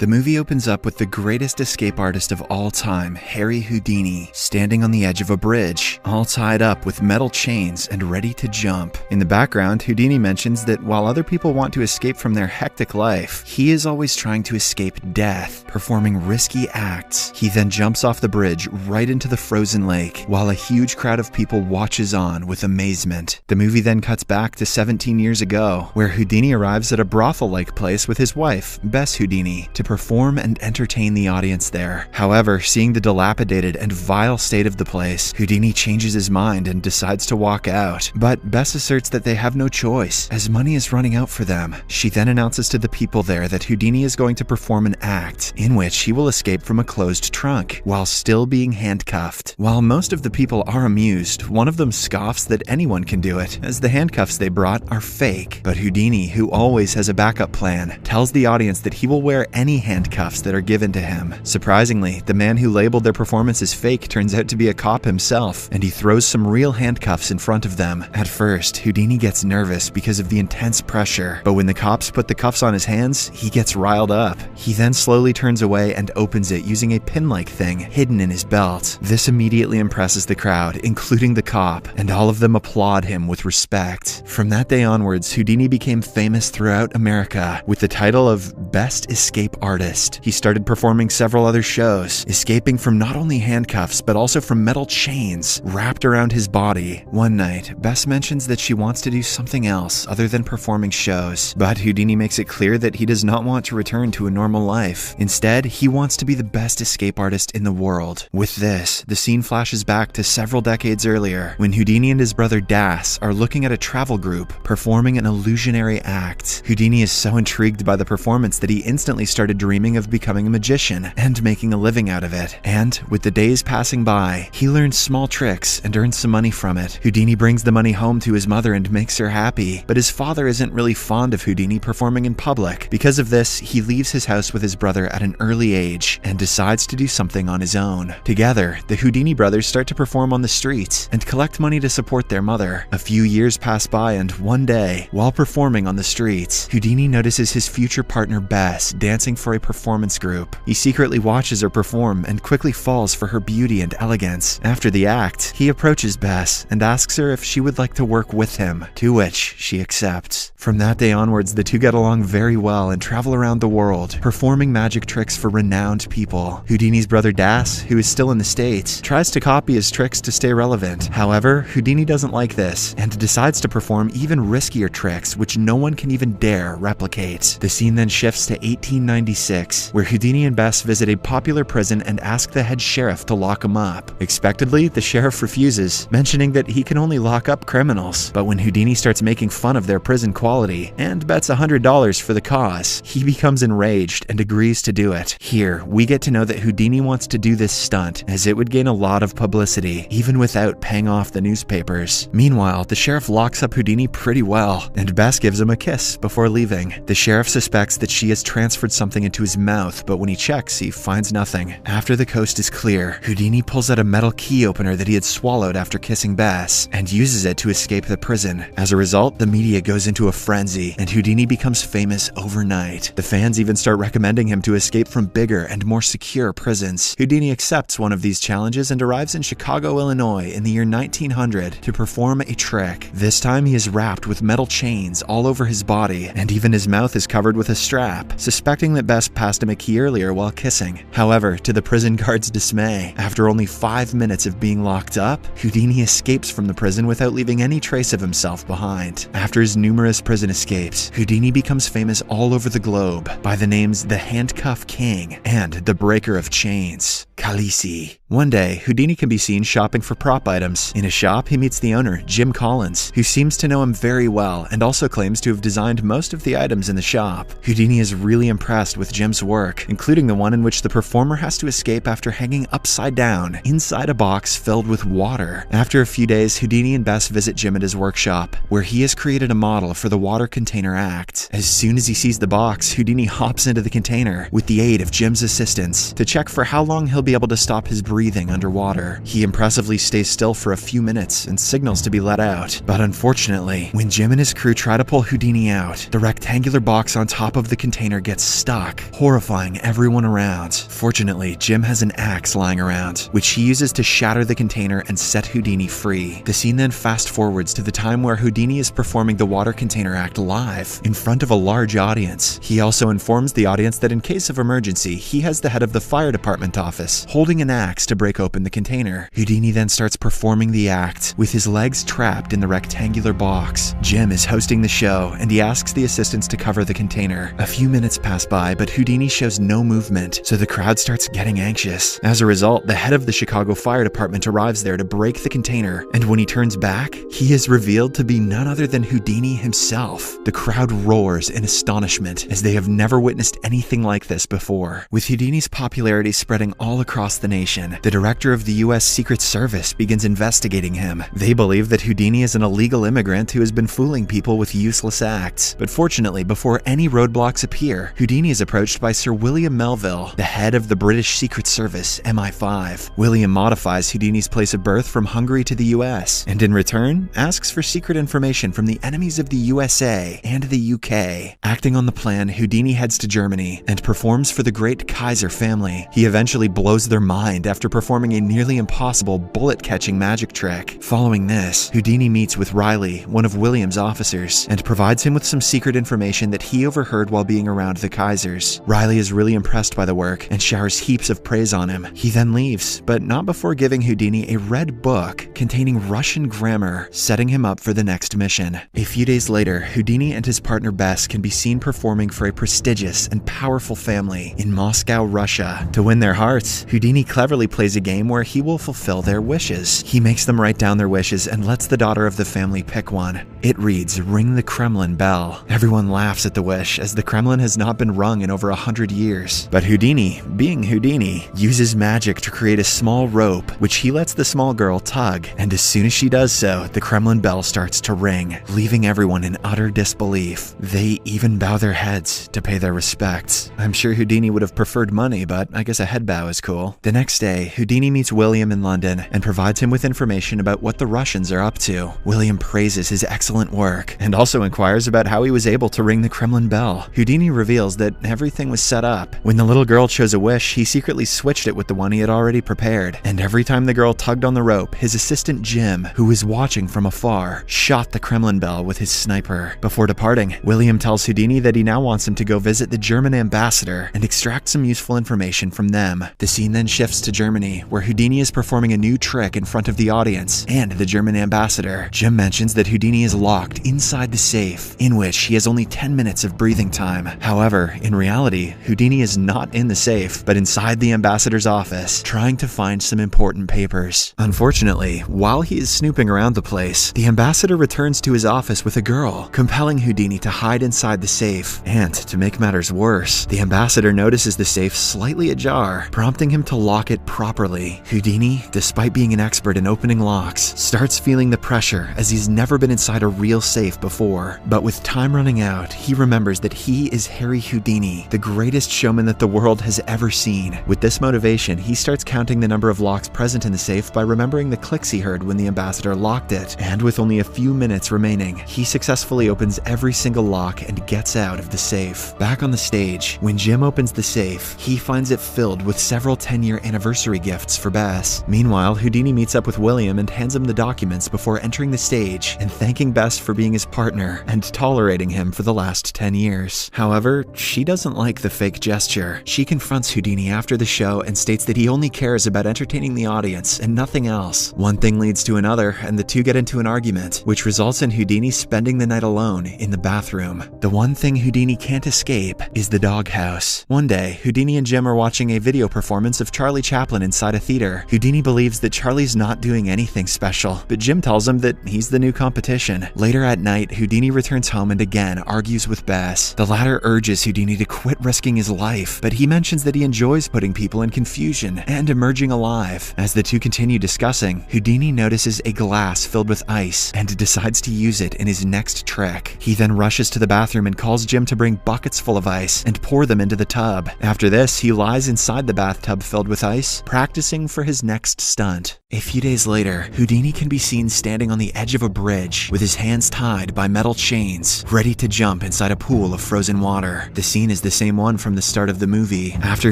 The movie opens up with the greatest escape artist of all time, Harry Houdini, standing on the edge of a bridge, all tied up with metal chains and ready to jump. In the background, Houdini mentions that while other people want to escape from their hectic life, he is always trying to escape death, performing risky acts. He then jumps off the bridge right into the frozen lake, while a huge crowd of people watches on with amazement. The movie then cuts back to 17 years ago, where Houdini arrives at a brothel-like place with his wife, Bess Houdini, to perform and entertain the audience there. However, seeing the dilapidated and vile state of the place, Houdini changes his mind and decides to walk out. But Bess asserts that they have no choice, as money is running out for them. She then announces to the people there that Houdini is going to perform an act in which he will escape from a closed trunk while still being handcuffed. While most of the people are amused, one of them scoffs that anyone can do it, as the handcuffs they brought are fake. But Houdini, who always has a backup plan, tells the audience that he will wear any handcuffs that are given to him. Surprisingly, the man who labeled their performance as fake turns out to be a cop himself, and he throws some real handcuffs in front of them. At first, Houdini gets nervous because of the intense pressure, but when the cops put the cuffs on his hands, he gets riled up. He then slowly turns away and opens it using a pin-like thing hidden in his belt. This immediately impresses the crowd, including the cop, and all of them applaud him with respect. From that day onwards, Houdini became famous throughout America with the title of Best Escape Artist. He started performing several other shows, escaping from not only handcuffs but also from metal chains wrapped around his body. One night, Bess mentions that she wants to do something else other than performing shows, but Houdini makes it clear that he does not want to return to a normal life. Instead, he wants to be the best escape artist in the world. With this, the scene flashes back to several decades earlier, when Houdini and his brother Das are looking at a travel group performing an illusionary act. Houdini is so intrigued by the performance that he instantly started dreaming of becoming a magician and making a living out of it. And with the days passing by, he learns small tricks and earns some money from it. Houdini brings the money home to his mother and makes her happy, but his father isn't really fond of Houdini performing in public. Because of this, he leaves his house with his brother at an early age and decides to do something on his own. Together, the Houdini brothers start to perform on the streets and collect money to support their mother. A few years pass by, and one day, while performing on the streets, Houdini notices his future partner Bess dancing for a performance group. He secretly watches her perform and quickly falls for her beauty and elegance. After the act, he approaches Bess and asks her if she would like to work with him, to which she accepts. From that day onwards, the two get along very well and travel around the world, performing magic tricks for renowned people. Houdini's brother Das, who is still in the States, tries to copy his tricks to stay relevant. However, Houdini doesn't like this and decides to perform even riskier tricks which no one can even dare replicate. The scene then shifts to 1896, where Houdini and Bess visit a popular prison and ask the head sheriff to lock him up. Expectedly, the sheriff refuses, mentioning that he can only lock up criminals. But when Houdini starts making fun of their prison quality and bets $100 for the cause, he becomes enraged and agrees to do it. Here, we get to know that Houdini wants to do this stunt, as it would gain a lot of publicity, even without paying off the newspapers. Meanwhile, the sheriff locks up Houdini pretty well, and Bess gives him a kiss before leaving. The sheriff suspects that she has transferred something into his mouth, but when he checks, he finds nothing. After the coast is clear, Houdini pulls out a metal key opener that he had swallowed after kissing Bess, and uses it to escape the prison. As a result, the media goes into a frenzy, and Houdini becomes famous overnight. The fans even start recommending him to escape from bigger and more secure prisons. Houdini accepts one of these challenges and arrives in Chicago, Illinois in the year 1900 to perform a trick. This time he is wrapped with metal chains all over his body, and even his mouth is covered with a strap, suspecting that Bess passed him a key earlier while kissing. However, to the prison guard's dismay, after only 5 minutes of being locked up, Houdini escapes from the prison without leaving any trace of himself behind. After his numerous prison escapes, Houdini becomes famous all over the globe by the names the Handcuff King and the Breaker of Chains, Khaleesi. One day, Houdini can be seen shopping for prop items. In a shop, he meets the owner, Jim Collins, who seems to know him very well and also claims to have designed most of the items in the shop. Houdini is really impressed with Jim's work, including the one in which the performer has to escape after hanging upside down inside a box filled with water. After a few days, Houdini and Bess visit Jim at his workshop, where he has created a model for the water container act. As soon as he sees the box, Houdini hops into the container with the aid of Jim's assistants to check for how long he'll be be able to stop his breathing underwater. He impressively stays still for a few minutes and signals to be let out. But unfortunately, when Jim and his crew try to pull Houdini out, the rectangular box on top of the container gets stuck, horrifying everyone around. Fortunately, Jim has an axe lying around, which he uses to shatter the container and set Houdini free. The scene then fast forwards to the time where Houdini is performing the water container act live in front of a large audience. He also informs the audience that in case of emergency, he has the head of the fire department office holding an axe to break open the container. Houdini then starts performing the act with his legs trapped in the rectangular box. Jim is hosting the show and he asks the assistants to cover the container. A few minutes pass by, but Houdini shows no movement, so the crowd starts getting anxious. As a result, the head of the Chicago Fire Department arrives there to break the container, and when he turns back, he is revealed to be none other than Houdini himself. The crowd roars in astonishment as they have never witnessed anything like this before. With Houdini's popularity spreading all across the nation, the director of the U.S. Secret Service begins investigating him. They believe that Houdini is an illegal immigrant who has been fooling people with useless acts. But fortunately, before any roadblocks appear, Houdini is approached by Sir William Melville, the head of the British Secret Service, MI5. William modifies Houdini's place of birth from Hungary to the US, and in return, asks for secret information from the enemies of the USA and the UK. Acting on the plan, Houdini heads to Germany and performs for the great Kaiser family. He eventually blows their mind after performing a nearly impossible bullet-catching magic trick. Following this, Houdini meets with Riley, one of William's officers, and provides him with some secret information that he overheard while being around the Kaisers. Riley is really impressed by the work and showers heaps of praise on him. He then leaves, but not before giving Houdini a red book containing Russian grammar, setting him up for the next mission. A few days later, Houdini and his partner Bess can be seen performing for a prestigious and powerful family in Moscow, Russia. To win their hearts, Houdini cleverly plays a game where he will fulfill their wishes. He makes them write down their wishes and lets the daughter of the family pick one. It reads, "Ring the Kremlin bell." Everyone laughs at the wish, as the Kremlin has not been rung in over 100 years. But Houdini, being Houdini, uses magic to create a small rope, which he lets the small girl tug, and as soon as she does so, the Kremlin bell starts to ring, leaving everyone in utter disbelief. They even bow their heads to pay their respects. I'm sure Houdini would have preferred money, but I guess a head bow is cool. The next day, Houdini meets William in London and provides him with information about what the Russians are up to. William praises his excellent work and also inquires about how he was able to ring the Kremlin bell. Houdini reveals that everything was set up. When the little girl chose a wish, he secretly switched it with the one he had already prepared, and every time the girl tugged on the rope, his assistant Jim, who was watching from afar, shot the Kremlin bell with his sniper. Before departing, William tells Houdini that he now wants him to go visit the German ambassador and extract some useful information from them. The scene then shifts to Germany, where Houdini is performing a new trick in front of the audience and the German ambassador. Jim mentions that Houdini is locked inside the safe, in which he has only 10 minutes of breathing time. However, in reality, Houdini is not in the safe, but inside the ambassador's office, trying to find some important papers. Unfortunately, while he is snooping around the place, the ambassador returns to his office with a girl, compelling Houdini to hide inside the safe. And to make matters worse, the ambassador notices the safe slightly ajar, prompting him to lock it properly. Houdini, despite being an expert in opening locks, starts feeling the pressure as he's never been inside a real safe before. But with time running out, he remembers that he is Harry Houdini, the greatest showman that the world has ever seen. With this motivation, he starts counting the number of locks present in the safe by remembering the clicks he heard when the ambassador locked it. And with only a few minutes remaining, he successfully opens every single lock and gets out of the safe. Back on the stage, when Jim opens the safe, he finds it filled with several 10-year anniversary gifts for Bess. Meanwhile, Houdini meets up with William and hands him the documents before entering the stage and thanking Bess for being his partner and tolerating him for the last 10 years. However, she doesn't like the fake gesture. She confronts Houdini after the show and states that he only cares about entertaining the audience and nothing else. One thing leads to another, and the two get into an argument, which results in Houdini spending the night alone in the bathroom. The one thing Houdini can't escape is the doghouse. One day, Houdini and Jim are watching a video performance of Charlie Chaplin inside a theater. Houdini believes that Charlie's not doing anything special, but Jim tells him that he's the new competition. Later at night, Houdini returns home and again argues with Bess. The latter urges Houdini to quit risking his life, but he mentions that he enjoys putting people in confusion and emerging alive. As the two continue discussing, Houdini notices a glass filled with ice and decides to use it in his next trick. He then rushes to the bathroom and calls Jim to bring buckets full of ice and pour them into the tub. After this, he lies inside the bathtub tub filled with ice, practicing for his next stunt. A few days later, Houdini can be seen standing on the edge of a bridge with his hands tied by metal chains, ready to jump inside a pool of frozen water. The scene is the same one from the start of the movie. After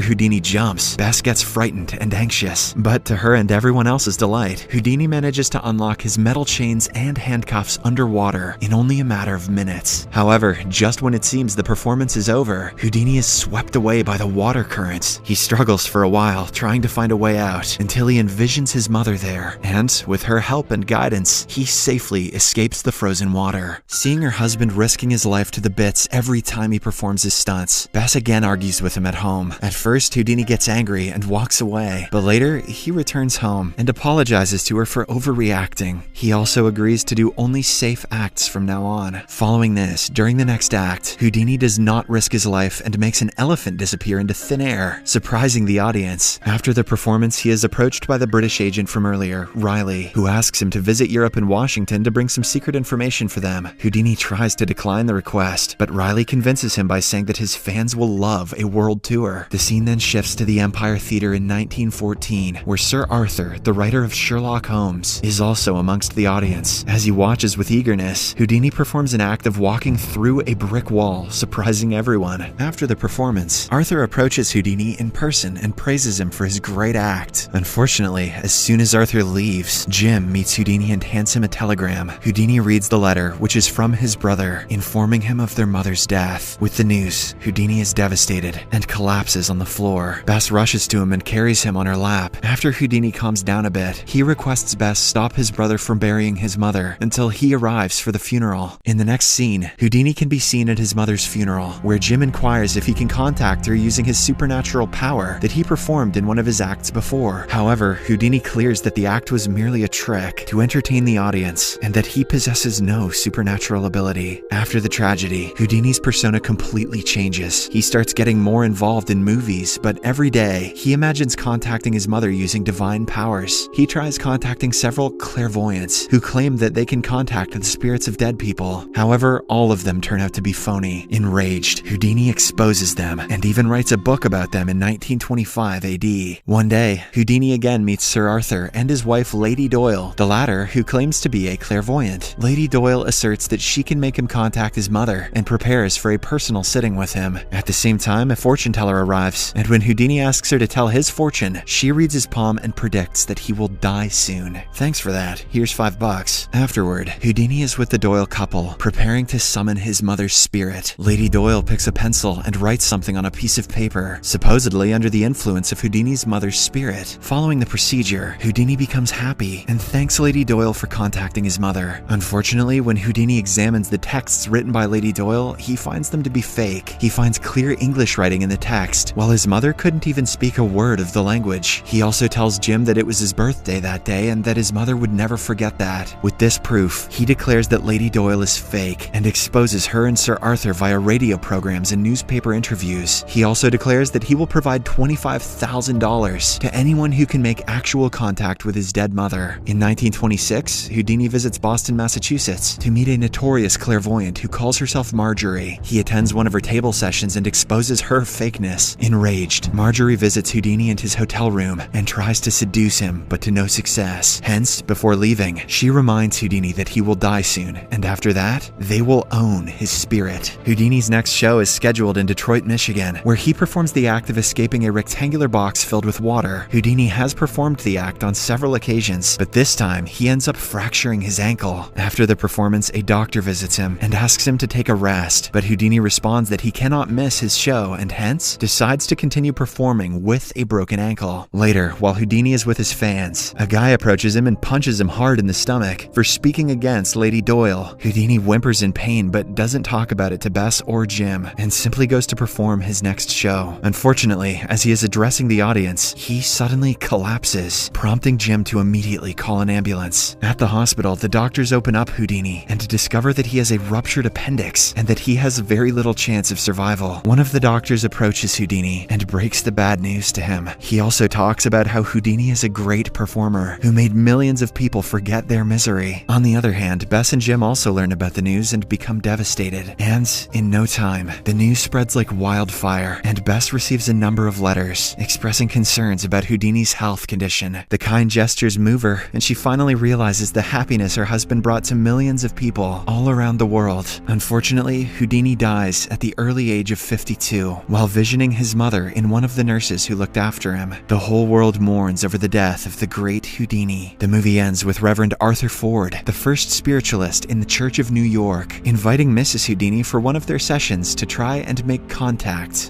Houdini jumps, Bess gets frightened and anxious, but to her and everyone else's delight, Houdini manages to unlock his metal chains and handcuffs underwater in only a matter of minutes. However, just when it seems the performance is over, Houdini is swept away by the water currents. He struggles for a while, trying to find a way out, until he envisions his mother there, and with her help and guidance, he safely escapes the frozen water. Seeing her husband risking his life to the bits every time he performs his stunts, Bess again argues with him at home. At first, Houdini gets angry and walks away, but later, he returns home and apologizes to her for overreacting. He also agrees to do only safe acts from now on. Following this, during the next act, Houdini does not risk his life and makes an elephant disappear into thin air, surprising the audience. After the performance, he is approached by the British agent from earlier, Riley, who asks him to visit Europe and Washington to bring some secret information for them. Houdini tries to decline the request, but Riley convinces him by saying that his fans will love a world tour. The scene then shifts to the Empire Theatre in 1914, where Sir Arthur, the writer of Sherlock Holmes, is also amongst the audience. As he watches with eagerness, Houdini performs an act of walking through a brick wall, surprising everyone. After the performance, Arthur approaches Houdini in person and praises him for his great act. Unfortunately, as soon as Arthur leaves, Jim meets Houdini and hands him a telegram. Houdini reads the letter, which is from his brother, informing him of their mother's death. With the news, Houdini is devastated and collapses on the floor. Bess rushes to him and carries him on her lap. After Houdini calms down a bit, he requests Bess stop his brother from burying his mother until he arrives for the funeral. In the next scene, Houdini can be seen at his mother's funeral, where Jim inquires if he can contact her using his supernatural power that he performed in one of his acts before. However, Houdini clears that the act was merely a trick to entertain the audience and that he possesses no supernatural ability. After the tragedy, Houdini's persona completely changes. He starts getting more involved in movies, but every day, he imagines contacting his mother using divine powers. He tries contacting several clairvoyants who claim that they can contact the spirits of dead people. However, all of them turn out to be phony. Enraged, Houdini exposes them and even writes a book about them in 1925 AD. One day, Houdini again meets Sir Arthur and his wife Lady Doyle, the latter who claims to be a clairvoyant. Lady Doyle asserts that she can make him contact his mother and prepares for a personal sitting with him. At the same time, a fortune teller arrives, and when Houdini asks her to tell his fortune, she reads his palm and predicts that he will die soon. Thanks for that. Here's $5. Afterward, Houdini is with the Doyle couple, preparing to summon his mother's spirit. Lady Doyle picks a pencil and writes something on a piece of paper, supposedly under the influence of Houdini's mother's spirit. Following the procedure, Houdini becomes happy and thanks Lady Doyle for contacting his mother. Unfortunately, when Houdini examines the texts written by Lady Doyle, he finds them to be fake. He finds clear English writing in the text, while his mother couldn't even speak a word of the language. He also tells Jim that it was his birthday that day and that his mother would never forget that. With this proof, he declares that Lady Doyle is fake and exposes her and Sir Arthur via radio programs and newspaper interviews. He also declares that he will provide $25,000 to anyone who can make actual contact with his dead mother. In 1926, Houdini visits Boston, Massachusetts to meet a notorious clairvoyant who calls herself Marjorie. He attends one of her table sessions and exposes her fakeness. Enraged, Marjorie visits Houdini in his hotel room and tries to seduce him, but to no success. Hence, before leaving, she reminds Houdini that he will die soon, and after that, they will own his spirit. Houdini's next show is scheduled in Detroit, Michigan, where he performs the act of escaping a rectangular box filled with water. Houdini has performed the act on several occasions, but this time, he ends up fracturing his ankle. After the performance, a doctor visits him and asks him to take a rest, but Houdini responds that he cannot miss his show and hence decides to continue performing with a broken ankle. Later, while Houdini is with his fans, a guy approaches him and punches him hard in the stomach for speaking against Lady Doyle. Houdini whimpers in pain but doesn't talk about it to Bess or Jim and simply goes to perform his next show. Unfortunately, as he is addressing the audience, he suddenly collapses, prompting Jim to immediately call an ambulance. At the hospital, the doctors open up Houdini and discover that he has a ruptured appendix and that he has very little chance of survival. One of the doctors approaches Houdini and breaks the bad news to him. He also talks about how Houdini is a great performer who made millions of people forget their misery. On the other hand, Bess and Jim also learn about the news and become devastated. And in no time, the news spreads like wildfire, and Bess receives a number of letters. letters expressing concerns about Houdini's health condition. The kind gestures move her, and she finally realizes the happiness her husband brought to millions of people all around the world. Unfortunately, Houdini dies at the early age of 52 while visioning his mother in one of the nurses who looked after him. The whole world mourns over the death of the great Houdini. The movie ends with Reverend Arthur Ford, the first spiritualist in the Church of New York, inviting Mrs. Houdini for one of their sessions to try and make contact.